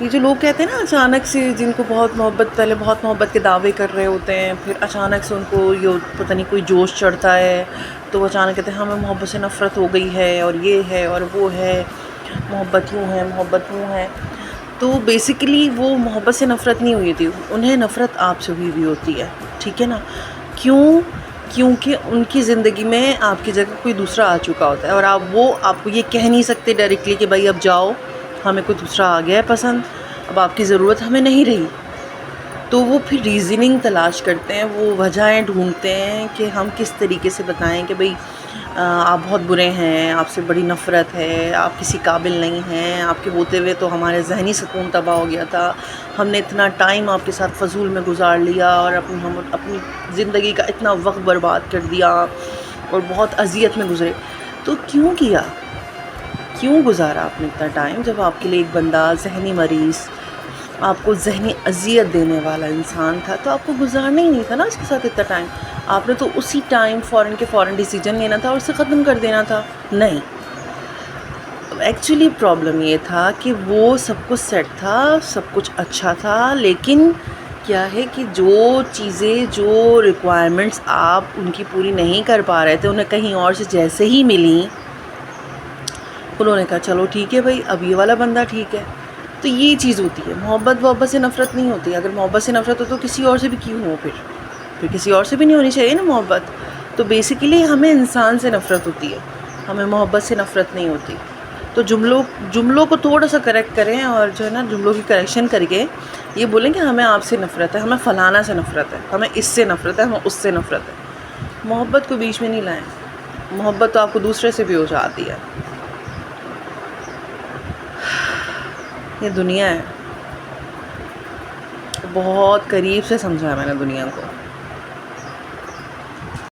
یہ جو لوگ کہتے ہیں نا اچانک سے، جن کو بہت محبت، پہلے بہت محبت کے دعوے کر رہے ہوتے ہیں، پھر اچانک سے ان کو یہ پتہ نہیں کوئی جوش چڑھتا ہے، تو وہ اچانک کہتے ہیں ہمیں محبت سے نفرت ہو گئی ہے، اور یہ ہے اور وہ ہے، محبت یوں ہے، محبت یوں ہے. تو بیسیکلی وہ محبت سے نفرت نہیں ہوئی تھی، انہیں نفرت آپ سے ہوئی ہوتی ہے. ٹھیک ہے نا؟ کیوں؟ کیونکہ ان کی زندگی میں آپ کی جگہ کوئی دوسرا آ چکا ہوتا ہے، اور آپ کو یہ کہہ نہیں سکتے ڈائریکٹلی کہ بھائی اب جاؤ، ہمیں کوئی دوسرا آ گیا ہے پسند، اب آپ کی ضرورت ہمیں نہیں رہی. تو وہ پھر ریزننگ تلاش کرتے ہیں، وہ وجہیں ڈھونڈتے ہیں کہ ہم کس طریقے سے بتائیں کہ بھئی آپ بہت برے ہیں، آپ سے بڑی نفرت ہے، آپ کسی قابل نہیں ہیں، آپ کے ہوتے ہوئے تو ہمارے ذہنی سکون تباہ ہو گیا تھا، ہم نے اتنا ٹائم آپ کے ساتھ فضول میں گزار لیا، اور ہم اپنی زندگی کا اتنا وقت برباد کر دیا، اور بہت اذیت میں گزرے. تو کیوں کیا؟ کیوں گزارا آپ نے اتنا ٹائم، جب آپ کے لیے ایک بندہ ذہنی مریض، آپ کو ذہنی اذیت دینے والا انسان تھا، تو آپ کو گزارنا ہی نہیں تھا نا اس کے ساتھ اتنا ٹائم. آپ نے تو اسی ٹائم فوراً کے فوراً ڈیسیجن لینا تھا اور اسے ختم کر دینا تھا. نہیں، ایکچولی پرابلم یہ تھا کہ وہ سب کچھ سیٹ تھا، سب کچھ اچھا تھا، لیکن کیا ہے کہ جو چیزیں، جو ریکوائرمنٹس آپ ان کی پوری نہیں کر پا رہے تھے، انہیں کہیں اور سے جیسے ہی ملیں، انہوں نے کہا چلو ٹھیک ہے بھائی، اب یہ والا بندہ ٹھیک ہے. تو یہ چیز ہوتی ہے، محبت سے نفرت نہیں ہوتی. اگر محبت سے نفرت ہو تو کسی اور سے بھی کیوں ہو، پھر کسی اور سے بھی نہیں ہونی چاہیے نا محبت. تو بیسیکلی ہمیں انسان سے نفرت ہوتی ہے، ہمیں محبت سے نفرت نہیں ہوتی. تو جملوں کو تھوڑا سا کریکٹ کریں، اور جو ہے نا جملوں کی کریکشن کر کے یہ بولیں کہ ہمیں آپ سے نفرت ہے، ہمیں فلانا سے نفرت ہے، ہمیں اس سے نفرت ہے، ہمیں اس سے نفرت ہے. محبت کو بیچ میں نہیں لائیں. محبت تو آپ کو دوسرے سے بھی ہو جاتی ہے. یہ دنیا ہے، بہت قریب سے سمجھا ہے میں نے دنیا کو.